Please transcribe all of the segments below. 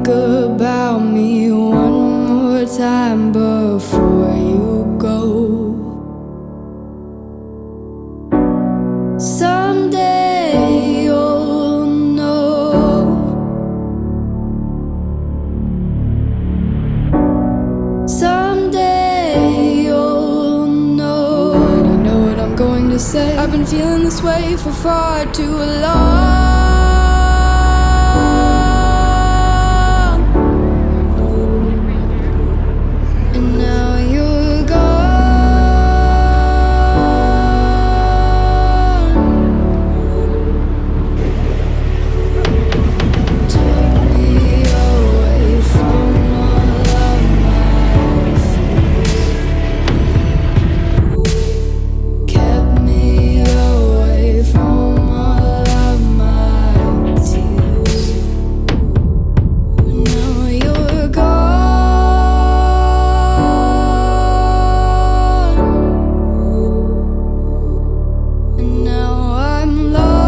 Think about me one more time before you go. Someday you'll know. Someday you'll know. And I know what I'm going to say. I've been feeling this way for far too long. And now you're gone. Took me away from all of my fears. Kept me away from all of my tears. Now you're gone. And now I'm lost.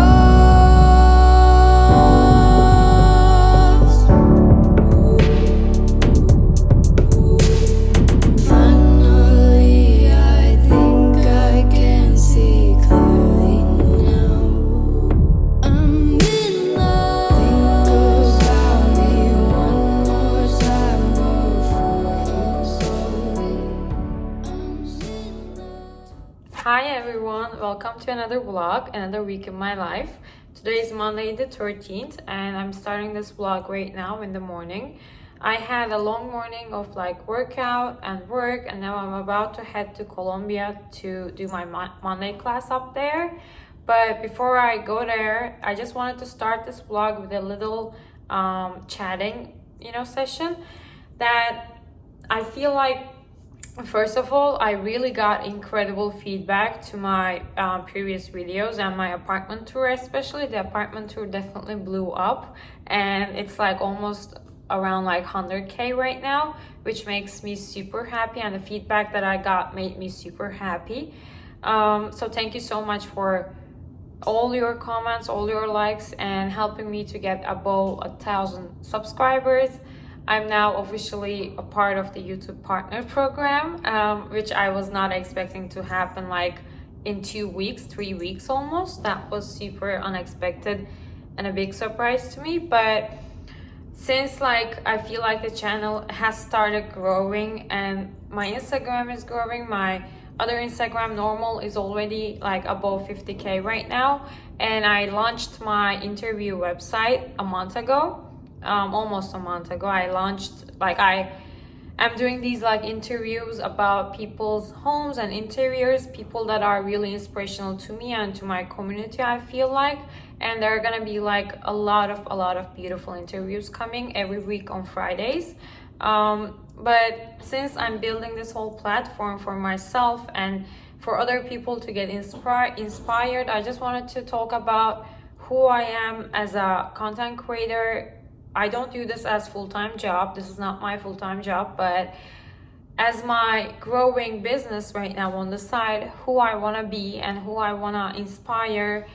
Finally, I think I can see clearly now. I'm in love. Think about me one more time before you slowly. I'm in love. Hi everyone, welcome to another vlog, another week in my life. Today is Monday the 13th and I'm starting this vlog right now in the morning. I had a long morning of workout and work, and now I'm about to head to Colombia to do my Monday class up there. But before I go there, I just wanted to start this vlog with a little chatting, session that I feel like. First of all, I really got incredible feedback to my previous videos and my apartment tour, especially. The apartment tour definitely blew up, and it's almost around 100K right now, which makes me super happy, and the feedback that I got made me super happy. So thank you so much for all your comments, all your likes, and helping me to get above 1,000 subscribers. I'm now officially a part of the YouTube Partner Program, which I was not expecting to happen in 2 weeks, 3 weeks almost. That was super unexpected and a big surprise to me. But since I feel like the channel has started growing and my Instagram is growing, my other Instagram normal is already above 50K right now, and I launched my interview website a month ago. Almost a month ago, I launched I'm doing these interviews about people's homes and interiors, people that are really inspirational to me and to my community, I feel like. And there are gonna be a lot of beautiful interviews coming every week on Fridays. But since I'm building this whole platform for myself and for other people to get inspired, I just wanted to talk about who I am as a content creator. I don't do this as full-time job. This is not my full-time job, but as my growing business right now on the side, who I want to be and who I want to inspire,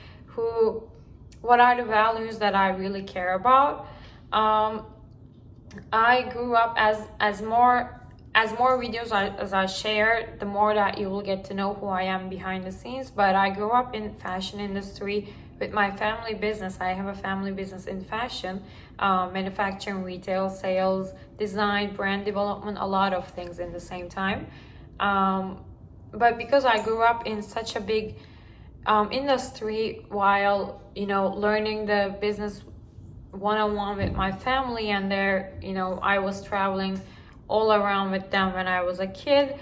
what are the values that I really care about. I grew up as more videos as I share, the more that you will get to know who I am behind the scenes. But I grew up in fashion industry with my family business. I have a family business in fashion, manufacturing, retail, sales, design, brand development, a lot of things in the same time. But because I grew up in such a big industry while, learning the business one-on-one with my family, and I was traveling all around with them when I was a kid.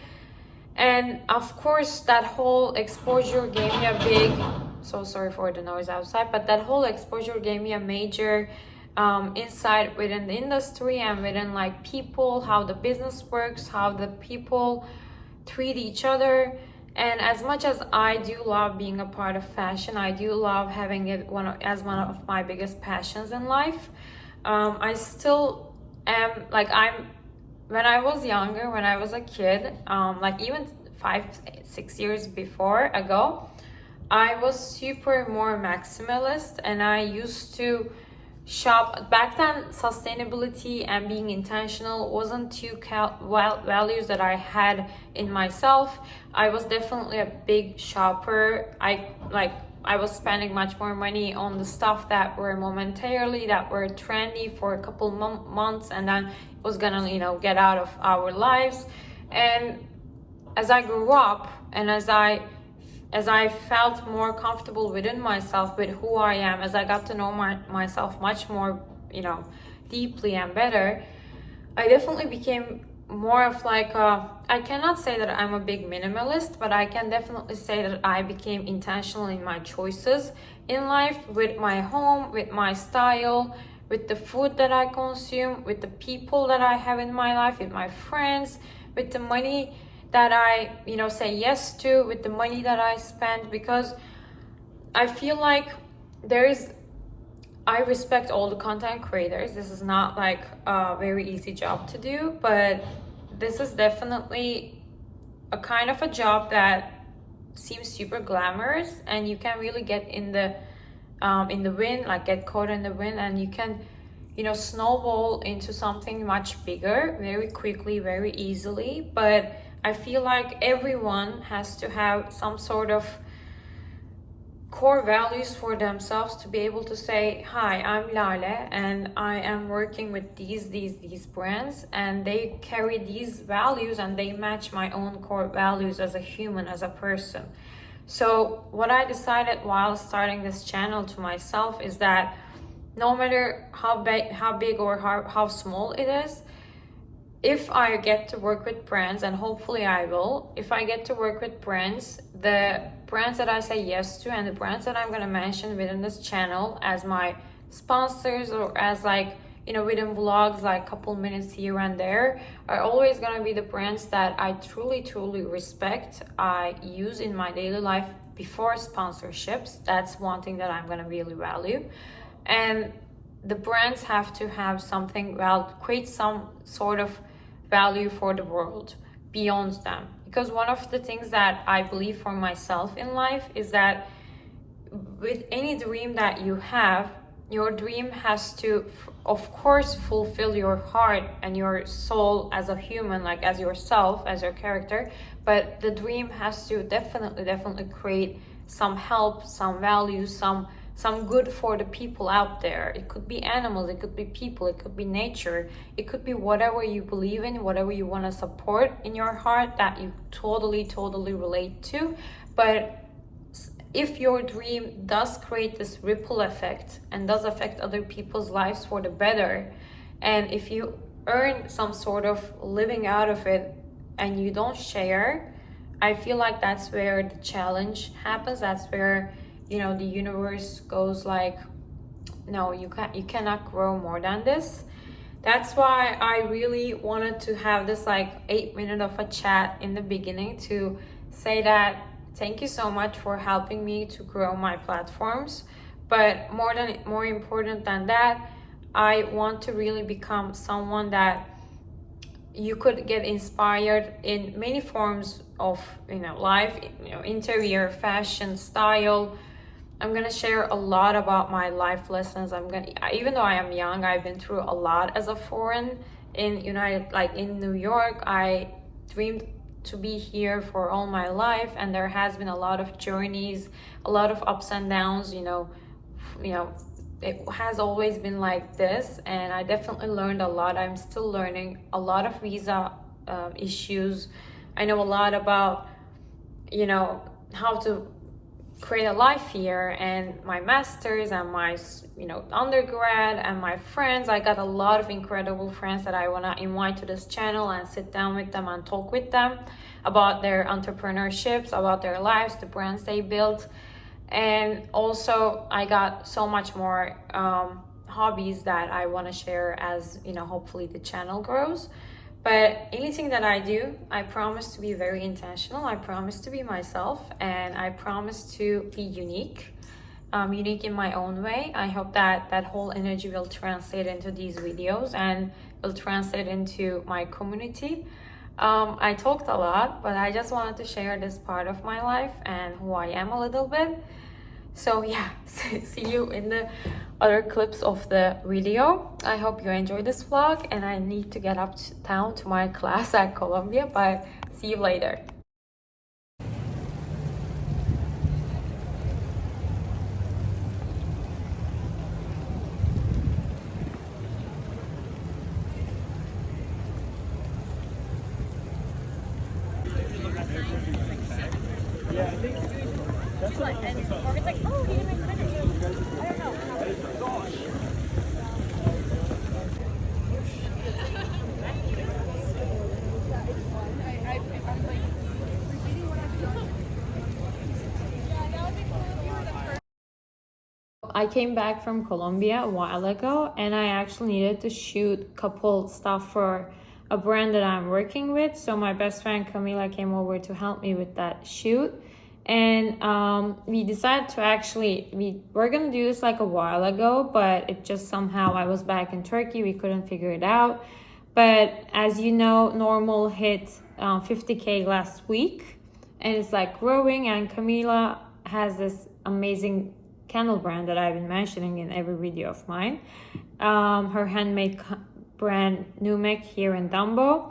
And of course, that whole exposure gave me a big, so sorry for the noise outside, but that whole exposure gave me a major insight within the industry and within people, how the business works, how the people treat each other. And as much as I do love being a part of fashion, I do love having it as one of my biggest passions in life. I still am when I was younger, when I was a kid, even 5-6 years ago, I was super more maximalist, and I used to shop. Back then, sustainability and being intentional wasn't two values that I had in myself. I was definitely a big shopper. I was spending much more money on the stuff that were momentarily, that were trendy for a couple months, and then it was gonna, get out of our lives. And as I grew up, and as I felt more comfortable within myself with who I am, as I got to know myself much more, deeply and better, I definitely became more of like I cannot say that I'm a big minimalist, but I can definitely say that I became intentional in my choices in life, with my home, with my style, with the food that I consume, with the people that I have in my life, with my friends, with the money that I, say yes to, with the money that I spend, because I feel like I respect all the content creators. This is not like a very easy job to do, but this is definitely a kind of a job that seems super glamorous, and you can really get in the wind, like get caught in the wind, and you can, snowball into something much bigger very quickly, very easily. But I feel like everyone has to have some sort of core values for themselves to be able to say, hi, I'm Lale, and I am working with these brands, and they carry these values and they match my own core values as a human, as a person. So what I decided while starting this channel to myself is that no matter how big or how small it is, if I get to work with brands, and hopefully I will, if I get to work with brands, the brands that I say yes to, and the brands that I'm going to mention within this channel as my sponsors, or as within vlogs, like couple minutes here and there, are always going to be the brands that I truly respect, I use in my daily life before sponsorships. That's one thing that I'm going to really value. And the brands have to have something, create some sort of value for the world beyond them. Because one of the things that I believe for myself in life is that with any dream that you have, your dream has to, of course, fulfill your heart and your soul as a human, like as yourself, as your character. But the dream has to definitely create some help, some value, some good for the people out there. It could be animals, it could be people, it could be nature, it could be whatever you believe in, whatever you want to support in your heart that you totally relate to. But if your dream does create this ripple effect and does affect other people's lives for the better, and if you earn some sort of living out of it and you don't share, I feel like that's where the challenge happens. That's where the universe goes like, no, you cannot grow more than this. That's why I really wanted to have this 8-minute of a chat in the beginning to say that thank you so much for helping me to grow my platforms. But more important than that, I want to really become someone that you could get inspired in many forms of life, interior, fashion, style. I'm gonna share a lot about my life lessons. Even though I am young, I've been through a lot as a foreign in New York. I dreamed to be here for all my life, and there has been a lot of journeys, a lot of ups and downs. It has always been like this, and I definitely learned a lot. I'm still learning a lot of visa issues. I know a lot about how to create a life here, and my masters and my undergrad and my friends. I got a lot of incredible friends that I want to invite to this channel and sit down with them and talk with them about their entrepreneurships, about their lives, the brands they built. And also I got so much more hobbies that I want to share as hopefully the channel grows. But anything that I do, I promise to be very intentional. I promise to be myself, and I promise to be unique in my own way. I hope that whole energy will translate into these videos and will translate into my community. I talked a lot, but I just wanted to share this part of my life and who I am a little bit. So yeah, see you in the other clips of the video. I hope you enjoyed this vlog, and I need to get uptown to my class at Columbia, but see you later. I came back from Colombia a while ago, and I actually needed to shoot a couple stuff for a brand that I'm working with. So my best friend Camila came over to help me with that shoot. And we decided to actually, we were gonna do this like a while ago, but it just somehow, I was back in Turkey, we couldn't figure it out. But as you know, Normal hit 50K last week, and it's like growing, and Camila has this amazing candle brand that I've been mentioning in every video of mine. Her handmade brand Nlumec here in Dumbo.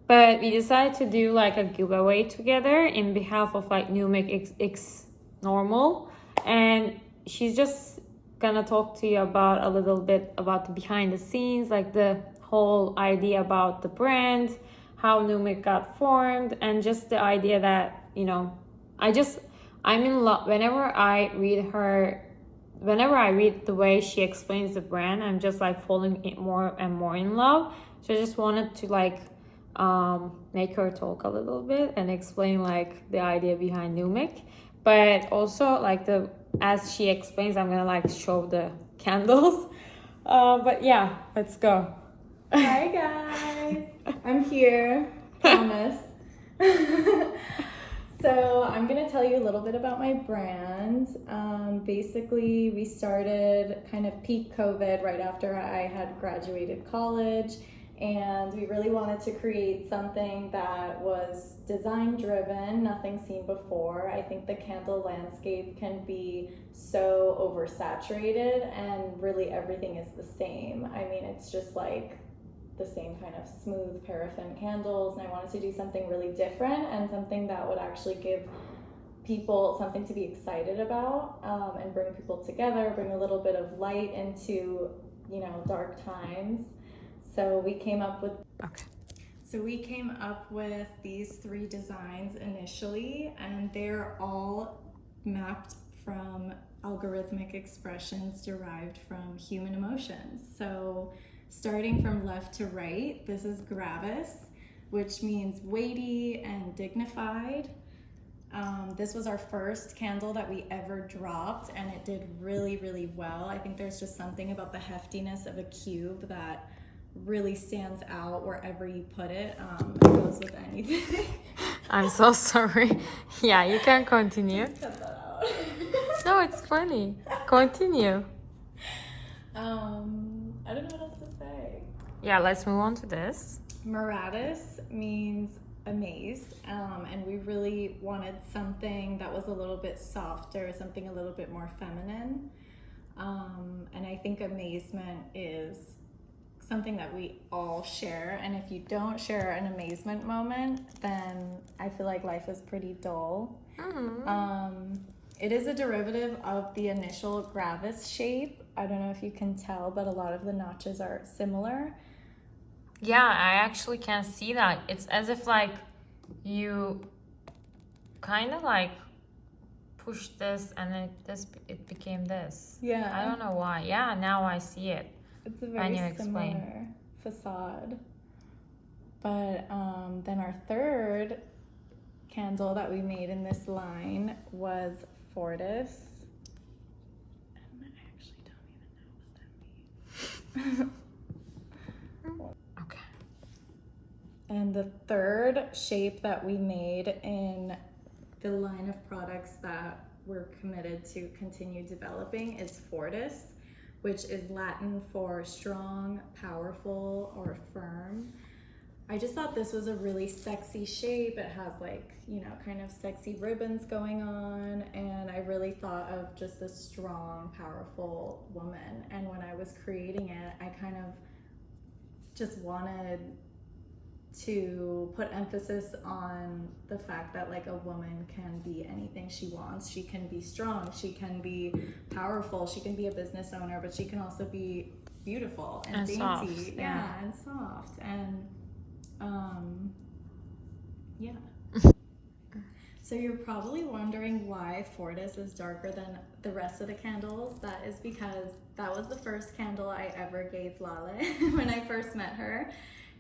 But we decided to do like a giveaway together in behalf of like Nlumec X Normal. And she's just gonna talk to you about a little bit about the behind the scenes, like the whole idea about the brand, how Nlumec got formed, and just the idea that, you know, I'm in love. Whenever I read the way she explains the brand, I'm just like falling more and more in love. So I just wanted to like make her talk a little bit and explain like the idea behind Nlumec. But also like as she explains, I'm gonna like show the candles. But yeah, let's go. Hi guys, I'm here, promise. So I'm gonna tell you a little bit about my brand. Basically, we started kind of peak COVID right after I had graduated college, and we really wanted to create something that was design driven, nothing seen before. I think the candle landscape can be so oversaturated, and really everything is the same. I mean, it's just like the same kind of smooth paraffin candles, and I wanted to do something really different and something that would actually give people something to be excited about, and bring people together, bring a little bit of light into, you know, dark times. So we came up with these 3 designs initially, and they're all mapped from algorithmic expressions derived from human emotions. So starting from left to right, this is gravis, which means weighty and dignified. This was our first candle that we ever dropped, and it did really, really well. I think there's just something about the heftiness of a cube that really stands out wherever you put it. It goes with anything. I'm so sorry. Yeah, you can continue. Cut that out. No, it's funny. Continue. I don't know what else to say. Yeah, let's move on to this. Miratus means amazed, and we really wanted something that was a little bit softer, something a little bit more feminine. And I think amazement is something that we all share, and if you don't share an amazement moment, then I feel like life is pretty dull. It is a derivative of the initial gravis shape. I don't know if you can tell, but a lot of the notches are similar. Yeah, I actually can see that. It's as if like you kind of like push this and it became this. Yeah. I don't know why. Yeah, now I see it. It's a very similar facade. But then our third candle that we made in this line was Fortis. And I actually don't even know what that means. Okay. And the third shape that we made in the line of products that we're committed to continue developing is Fortis, which is Latin for strong, powerful, or firm. I just thought this was a really sexy shape. It has like, you know, kind of sexy ribbons going on. And I really thought of just a strong, powerful woman. And when I was creating it, I kind of just wanted to put emphasis on the fact that like a woman can be anything she wants. She can be strong, she can be powerful, she can be a business owner, but she can also be beautiful and dainty. Soft, yeah, and soft. And yeah. So you're probably wondering why Fortis is darker than the rest of the candles. That is because that was the first candle I ever gave Lale when I first met her.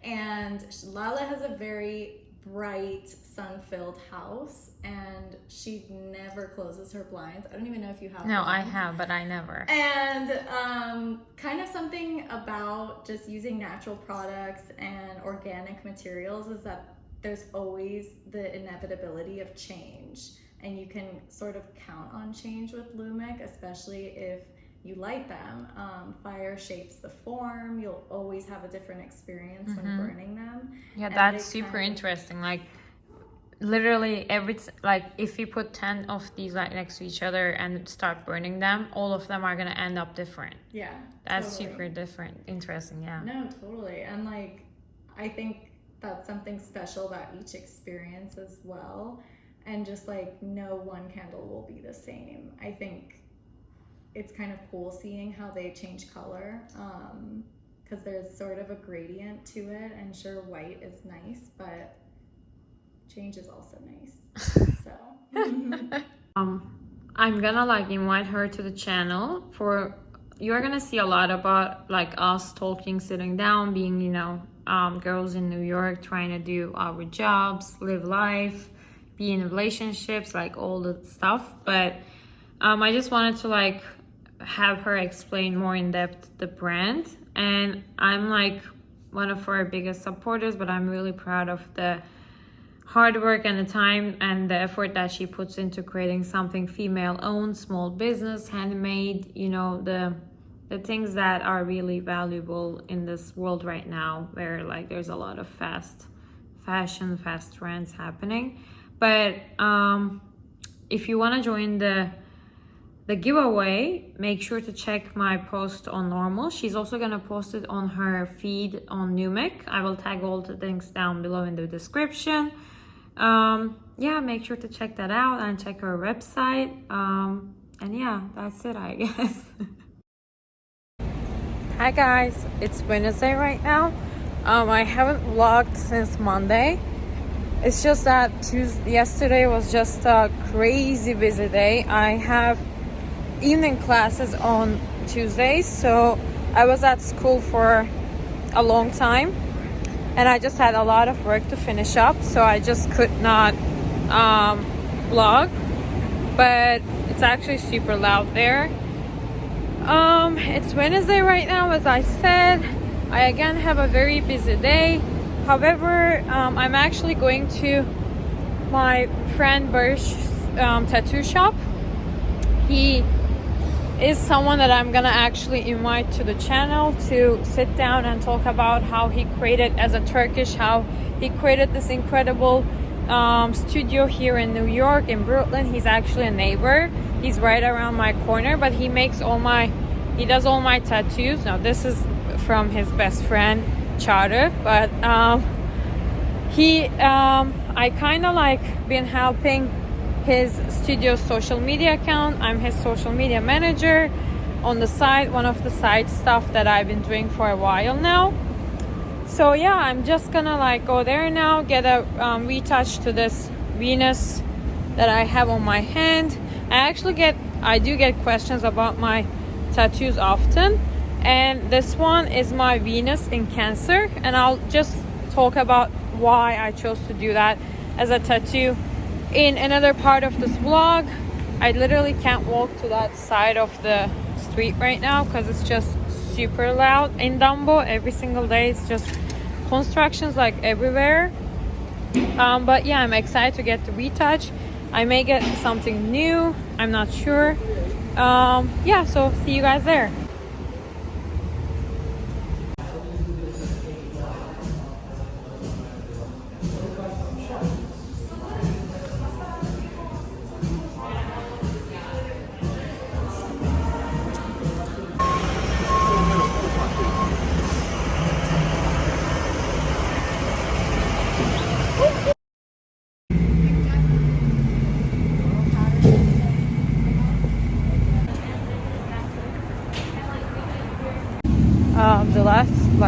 And Lale has a very bright, sun-filled house, and she never closes her blinds. I don't even know if you have No, blinds. I have, but I never. And kind of something about just using natural products and organic materials is that there's always the inevitability of change, and you can sort of count on change with Nlumec, especially if you light them. Fire shapes the form. You'll always have a different experience when burning them. Yeah, And that's they super kind of- interesting. Like literally like if you put 10 of these like next to each other and start burning them, all of them are gonna end up different. Yeah, That's totally. super different, interesting. Yeah. No, totally. And like, I think that's something special about each experience as well. And just like no one candle will be the same. I think it's kind of cool seeing how they change color, because there's sort of a gradient to it. And sure, white is nice, but change is also nice. So I'm gonna like invite her to the channel. You're gonna see a lot about like us talking, sitting down, being, you know, girls in New York trying to do our jobs, live life, be in relationships, like all the stuff. But I just wanted to like have her explain more in depth the brand. And I'm like one of her biggest supporters, but I'm really proud of the hard work and the time and the effort that she puts into creating something female owned, small business, handmade, you know, the things that are really valuable in this world right now, where like there's a lot of fast fashion, fast trends happening. But if you want to join the giveaway, make sure to check my post on Normal. She's also gonna post it on her feed on Nlumec. I will tag all the links down below in the description. Yeah, make sure to check that out and check her website. And yeah, that's it, I guess. Hi guys, it's Wednesday right now. I haven't vlogged since Monday. It's just that yesterday was just a crazy busy day. I have evening classes on Tuesdays, so I was at school for a long time and I just had a lot of work to finish up, so I just could not vlog. But it's actually super loud there. It's Wednesday right now, as I said. I again have a very busy day. However, I'm actually going to my friend Bersh's tattoo shop. He is someone that I'm gonna actually invite to the channel to sit down and talk about how he created, as a Turkish, how he created this incredible studio here in New York, in Brooklyn. He's actually a neighbor. He's right around my corner, but he does all my tattoos. Now this is from his best friend Çağrı, but I kind of like been helping his studio's social media account. I'm his social media manager on the side, one of the side stuff that I've been doing for a while now. So yeah, I'm just gonna like go there now, get a retouch to this Venus that I have on my hand. I do get questions about my tattoos often, and this one is my Venus in Cancer, and I'll just talk about why I chose to do that as a tattoo in another part of this vlog. I literally can't walk to that side of the street right now because it's just super loud in Dumbo. Every single day it's just constructions like everywhere. But yeah, I'm excited to get the retouch. I may get something new, I'm not sure. Yeah, so see you guys there.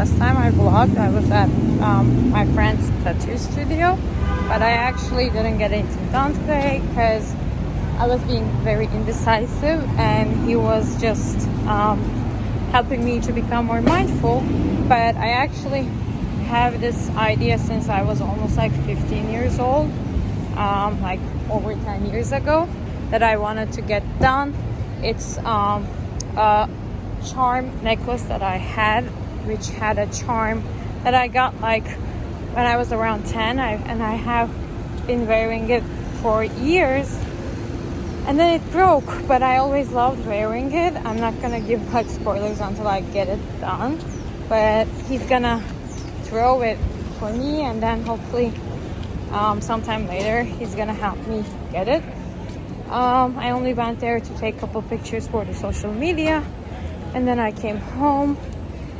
last time I vlogged, I was at my friend's tattoo studio, but I actually didn't get anything done today because I was being very indecisive, and he was just helping me to become more mindful. But I actually have this idea since I was almost like 15 years old, like over 10 years ago, that I wanted to get done. It's a charm necklace that I had, which had a charm that I got like when I was around 10, and I have been wearing it for years, and then it broke, but I always loved wearing it. I'm not gonna give like spoilers until I get it done, but he's gonna throw it for me, and then hopefully sometime later he's gonna help me get it. I only went there to take a couple pictures for the social media, and then I came home.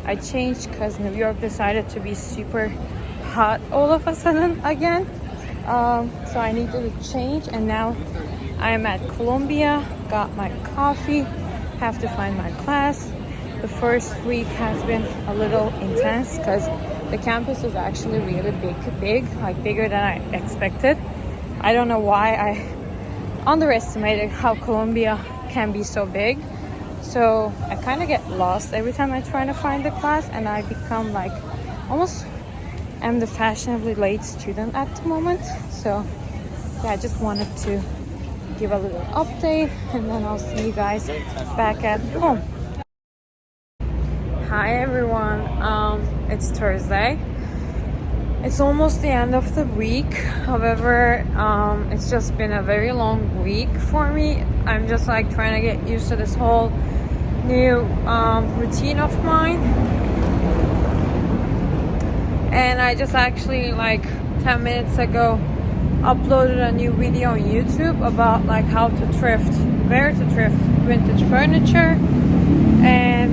I changed because New York decided to be super hot all of a sudden again, so I needed to change, and now I'm at Columbia, got my coffee, have to find my class. The first week has been a little intense because the campus is actually really big, like bigger than I expected. I don't know why I underestimated how Columbia can be so big. So I kind of get lost every time I try to find the class, and I become like almost am the fashionably late student at the moment. So yeah, I just wanted to give a little update, and then I'll see you guys back at home. Hi everyone, it's Thursday. It's almost the end of the week. However, it's just been a very long week for me. I'm just like trying to get used to this whole new routine of mine. And I just actually like 10 minutes ago uploaded a new video on YouTube about like how to thrift, where to thrift vintage furniture. And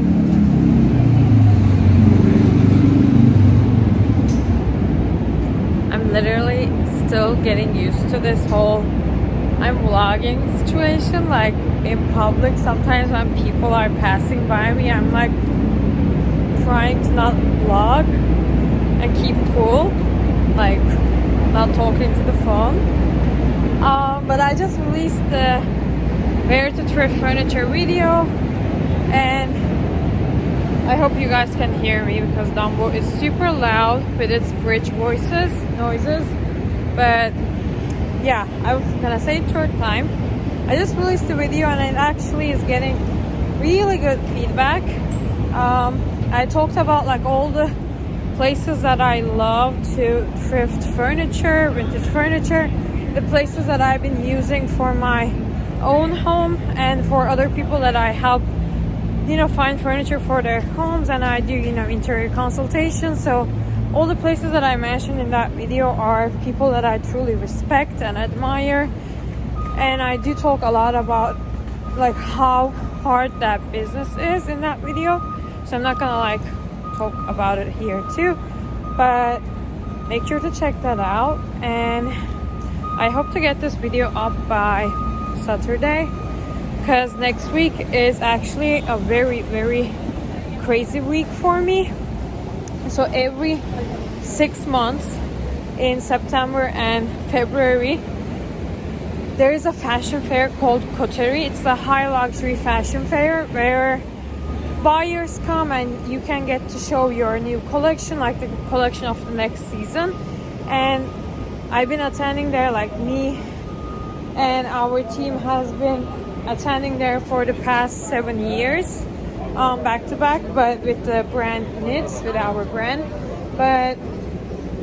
I'm literally still getting used to this whole I'm vlogging situation, like in public. Sometimes when people are passing by me, I'm like trying to not vlog and keep cool, like not talking to the phone. But I just released the where to thrift furniture video, and I hope you guys can hear me because Dumbo is super loud with its bridge noises. But yeah, I was gonna say it short time. I just released the video, and it actually is getting really good feedback. I talked about like all the places that I love to thrift furniture, vintage furniture, the places that I've been using for my own home and for other people that I help, you know, find furniture for their homes, and I do, you know, interior consultation. So all the places that I mentioned in that video are people that I truly respect and admire, and I do talk a lot about like how hard that business is in that video, so I'm not gonna like talk about it here too, but make sure to check that out. And I hope to get this video up by Saturday, because next week is actually a very, very crazy week for me. So every 6 months in September and February, there is a fashion fair called Coterie. It's the high luxury fashion fair where buyers come and you can get to show your new collection, like the collection of the next season. And I've been attending there, like me and our team has been attending there for the past 7 years, back to back, but with the brand Knits, with our brand. But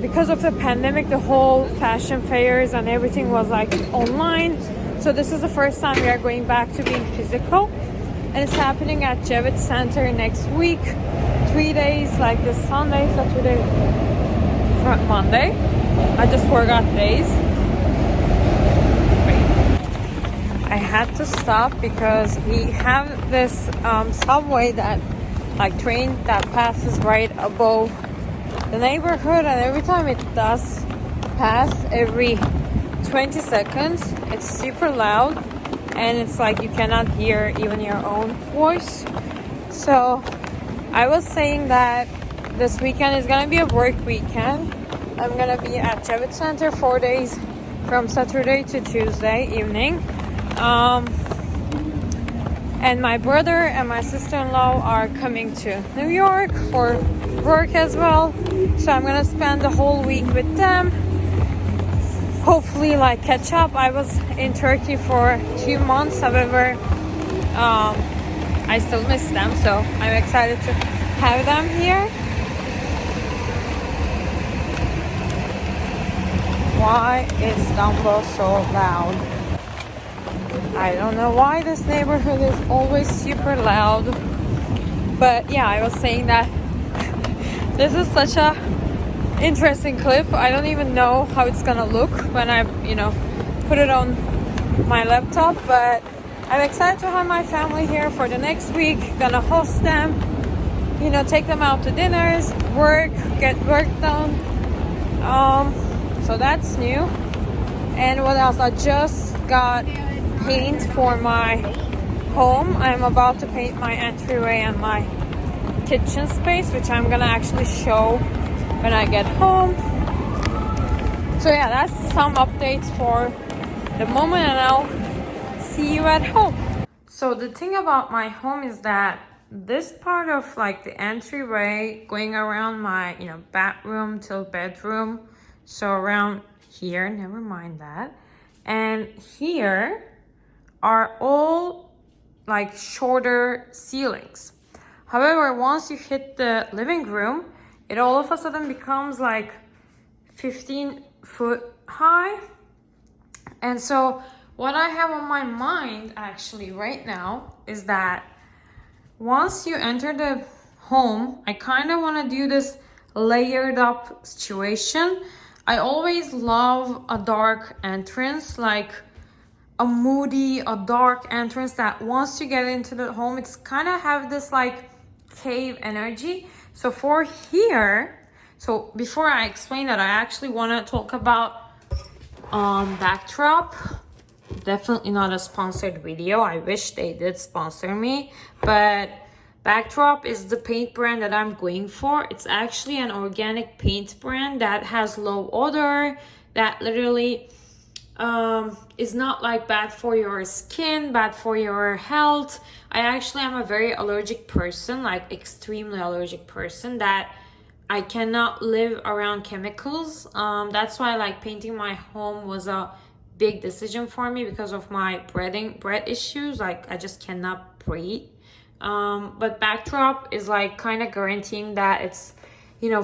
because of the pandemic, the whole fashion fairs and everything was like online. So this is the first time we are going back to being physical, and it's happening at Javits Center next week, 3 days, like this Sunday, Saturday, Monday. I just forgot days. I had to stop because we have this subway that, like train that passes right above the neighborhood, and every time it does pass every 20 seconds, it's super loud, and it's like you cannot hear even your own voice. So I was saying that this weekend is gonna be a work weekend. I'm gonna be at Javits Center 4 days from Saturday to Tuesday evening. And my brother and my sister-in-law are coming to New York for work as well. So I'm gonna spend the whole week with them. Hopefully like catch up. I was in Turkey for 2 months, however, I still miss them. So I'm excited to have them here. Why is Dumbo so loud? I don't know why this neighborhood is always super loud. But yeah, I was saying that this is such a interesting clip. I don't even know how it's gonna look when I, put it on my laptop. But I'm excited to have my family here for the next week. Gonna host them, take them out to dinners, get work done. So that's new. And what else? I just got paint for my home. I'm about to paint my entryway and my kitchen space, which I'm gonna actually show when I get home. So yeah, that's some updates for the moment, and I'll see you at home. So the thing about my home is that this part of like the entryway going around my bathroom till bedroom, so around here, never mind that, and here are all like shorter ceilings. However, once you hit the living room, it all of a sudden becomes like 15 foot high. And so what I have on my mind actually right now is that once you enter the home, I kind of want to do this layered up situation. I always love a dark entrance, like a moody, a dark entrance that once you get into the home, it's kind of have this like cave energy. So for here, so before I explain that, I actually want to talk about backdrop. Definitely not a sponsored video. I wish they did sponsor me, but Backdrop is the paint brand that I'm going for. It's actually an organic paint brand that has low odor, that literally is not like bad for your skin, bad for your health. I actually am a very allergic person, like extremely allergic person, that I cannot live around chemicals. That's why like painting my home was a big decision for me because of my breath issues. Like I just cannot breathe. But Backdrop is like kind of guaranteeing that it's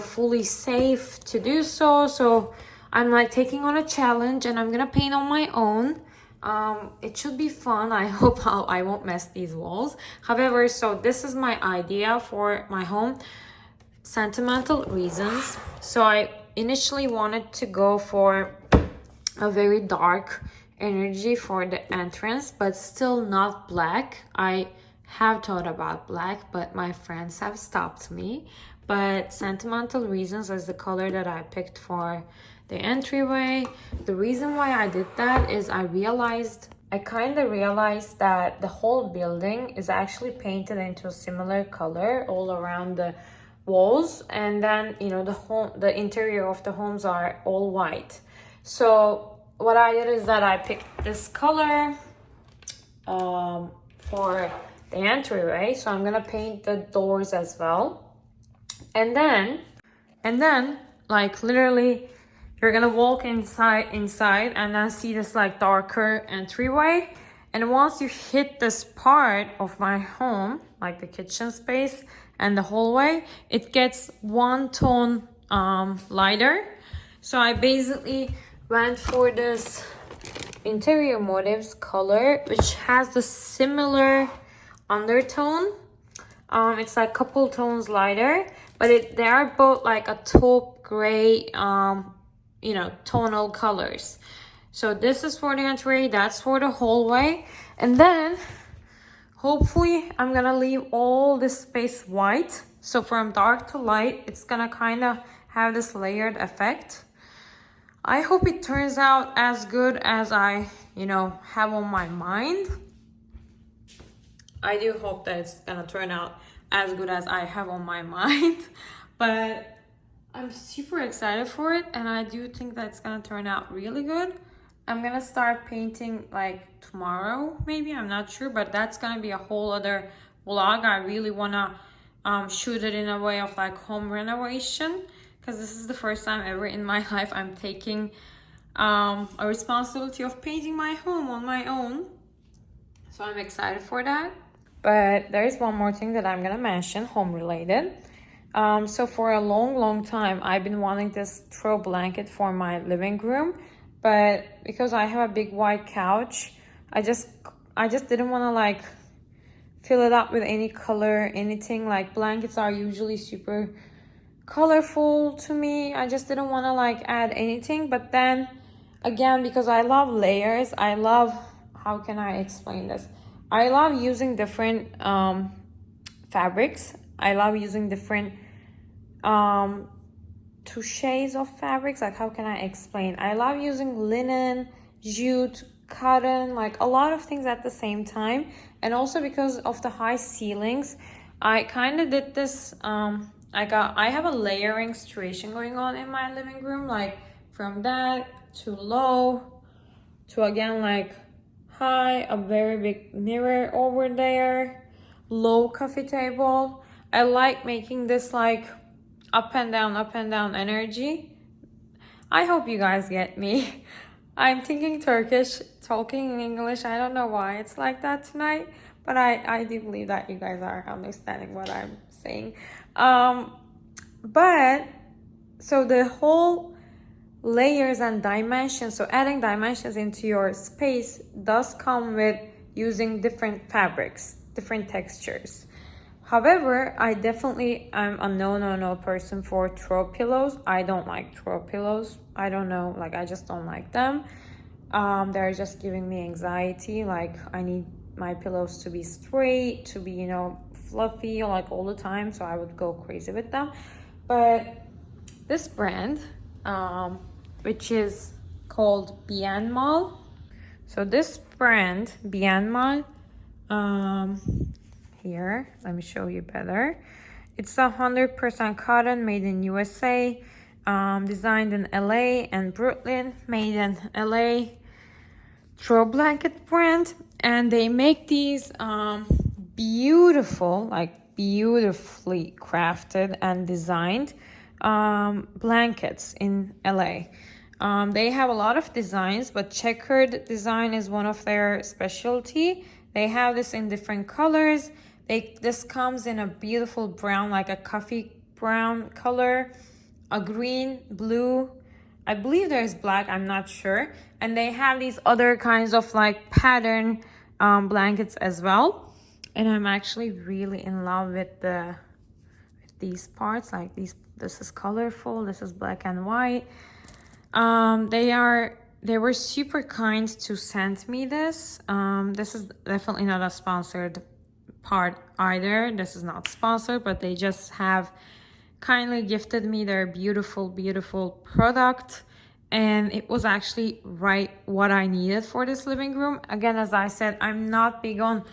fully safe to do so. So I'm like taking on a challenge, and I'm gonna paint on my own. It should be fun. I hope I won't mess these walls. However, so this is my idea for my home. Sentimental reasons. So I initially wanted to go for a very dark energy for the entrance, but still not black. I have thought about black, but my friends have stopped me. But sentimental reasons is the color that I picked for the entryway. The reason why I did that is I kind of realized that the whole building is actually painted into a similar color all around the walls, and then the interior of the homes are all white. So what I did is that I picked this color for the entryway. So I'm gonna paint the doors as well, and then like literally you're gonna walk inside and then see this like darker entryway. And once you hit this part of my home, like the kitchen space and the hallway, it gets one tone lighter. So I basically went for this interior motifs color, which has the similar undertone. It's like a couple tones lighter, but they are both like a taupe gray tonal colors. So this is for the entryway, that's for the hallway, and then hopefully I'm gonna leave all this space white. So from dark to light, it's gonna kind of have this layered effect. I hope it turns out as good as I have on my mind. I do hope that it's gonna turn out as good as I have on my mind. but I'm super excited for it, and I do think that's gonna turn out really good. I'm gonna start painting like tomorrow, maybe, I'm not sure, but that's gonna be a whole other vlog. I really wanna shoot it in a way of like home renovation, because this is the first time ever in my life I'm taking a responsibility of painting my home on my own. So I'm excited for that. But there is one more thing that I'm gonna mention, home related. So for a long time I've been wanting this throw blanket for my living room, but because I have a big white couch, I just didn't want to like fill it up with any color, anything. Like blankets are usually super colorful to me. I just didn't want to like add anything. But then again, because I love layers, I love, how can I explain this? I love using different fabrics. I love using different two shades of fabrics. Like, how can I explain? I love using linen, jute, cotton, like a lot of things at the same time. And also because of the high ceilings, I kind of did this I have a layering situation going on in my living room, like from that to low to again like high, a very big mirror over there, low coffee table. I like making this like up and down energy. I hope you guys get me. I'm thinking Turkish, talking in English. I don't know why it's like that tonight, but I do believe that you guys are understanding what I'm saying. But so the whole layers and dimensions, so adding dimensions into your space does come with using different fabrics, different textures. However, I definitely am a no person for throw pillows. I don't like throw pillows. I don't know, like I just don't like them. They're just giving me anxiety. Like I need my pillows to be straight, to be, you know, fluffy like all the time, so I would go crazy with them. But this brand, which is called Bienmal. So this brand, Bienmal, here, let me show you better. It's 100% cotton, made in USA, designed in LA and Brooklyn, made in LA. Throw blanket brand, and they make these beautiful, like beautifully crafted and designed blankets in LA. They have a lot of designs, but checkered design is one of their specialty. They have this in different colors. This comes in a beautiful brown, like a coffee brown color, a green, blue, I believe there's black, I'm not sure. And they have these other kinds of like pattern blankets as well. And I'm actually really in love with these parts. Like this is colorful, this is black and white. They were super kind to send me this. This is definitely not a sponsored part either. This is not sponsored, but they just have kindly gifted me their beautiful product, and it was actually right what I needed for this living room. Again, as I said, I'm not big on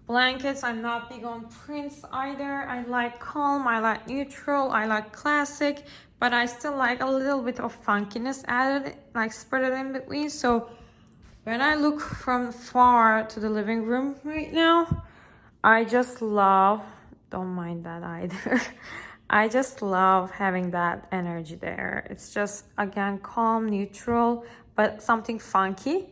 blankets, I'm not big on prints either. I like calm, I like neutral, I like classic, but I still like a little bit of funkiness added, like spread it in between. So when I look from far to the living room right now, I just love, don't mind that either. I just love having that energy there. It's just, again, calm, neutral, but something funky.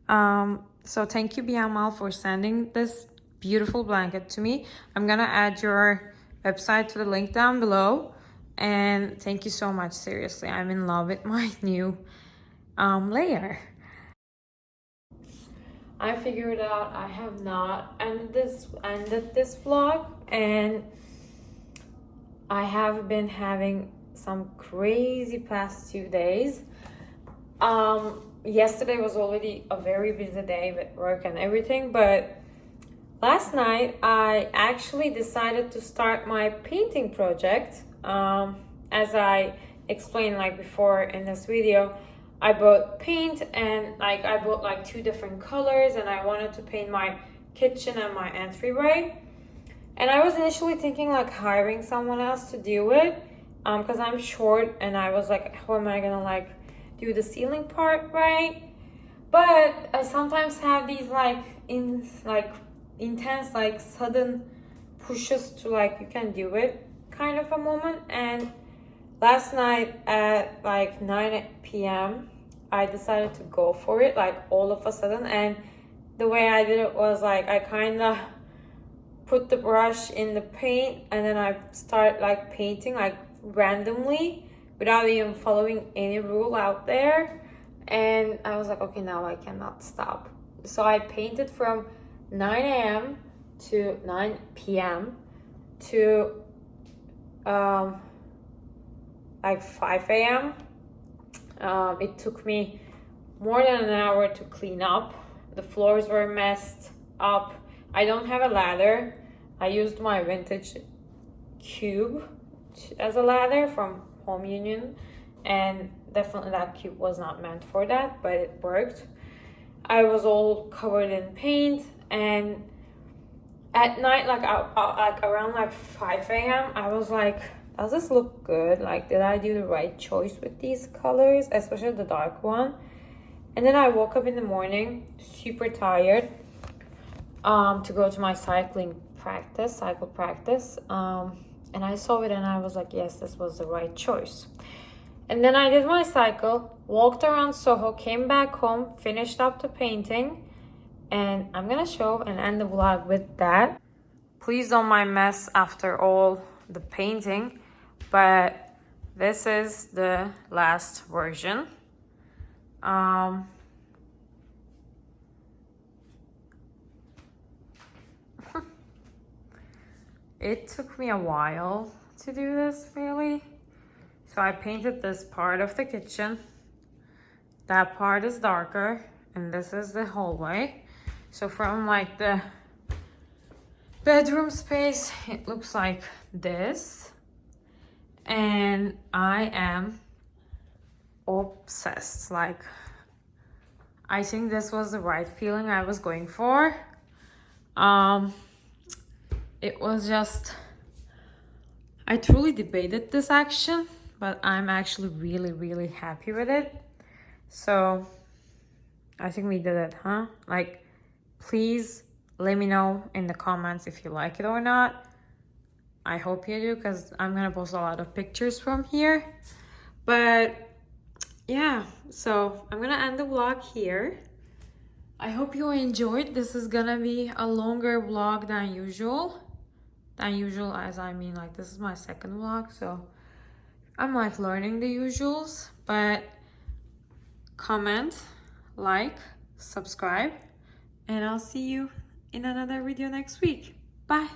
So thank you, Biamal, for sending this beautiful blanket to me. I'm gonna add your website to the link down below. And thank you so much, seriously. I'm in love with my new layer. I figured out I have not ended this vlog, and I have been having some crazy past 2 days. Yesterday was already a very busy day with work and everything, but last night I actually decided to start my painting project. As I explained like before in this video, I bought paint, and like I bought like 2 different colors, and I wanted to paint my kitchen and my entryway. And I was initially thinking like hiring someone else to do it, because I'm short, and I was like, how am I gonna like do the ceiling part right? But I sometimes have these like intense, like sudden pushes to like you can do it kind of a moment. And last night at like 9 p.m. I decided to go for it like all of a sudden, and the way I did it was like I kind of put the brush in the paint, and then I start like painting like randomly without even following any rule out there. And I was like, okay, now I cannot stop. So I painted from 9 a.m. to 9 p.m. to like 5 a.m. It took me more than an hour to clean up. The floors were messed up. I don't have a ladder. I used my vintage cube as a ladder from Home Union, and definitely that cube was not meant for that, but it worked. I was all covered in paint, and at night, like around like 5 a.m. I was like, does this look good? Like, did I do the right choice with these colors, especially the dark one? And then I woke up in the morning super tired to go to my cycle practice, and I saw it and I was like, yes, this was the right choice. And then I did my cycle, walked around Soho, came back home, finished up the painting, and I'm gonna show and end the vlog with that. Please don't mind mess after all the painting, but this is the last version. It took me a while to do this, really. So I painted this part of the kitchen. That part is darker, and this is the hallway. So from like the bedroom space, it looks like this. And I am obsessed. Like, I think this was the right feeling I was going for. It was just, I truly debated this action, but I'm actually really happy with it. So I think we did it, huh? Like, please let me know in the comments if you like it or not. I hope you do, because I'm gonna post a lot of pictures from here. But yeah, so I'm gonna end the vlog here. I hope you enjoyed. This is gonna be a longer vlog than usual. As I mean, like, this is my second vlog, so I'm like learning the usuals. But comment, like, subscribe, and I'll see you in another video next week. Bye.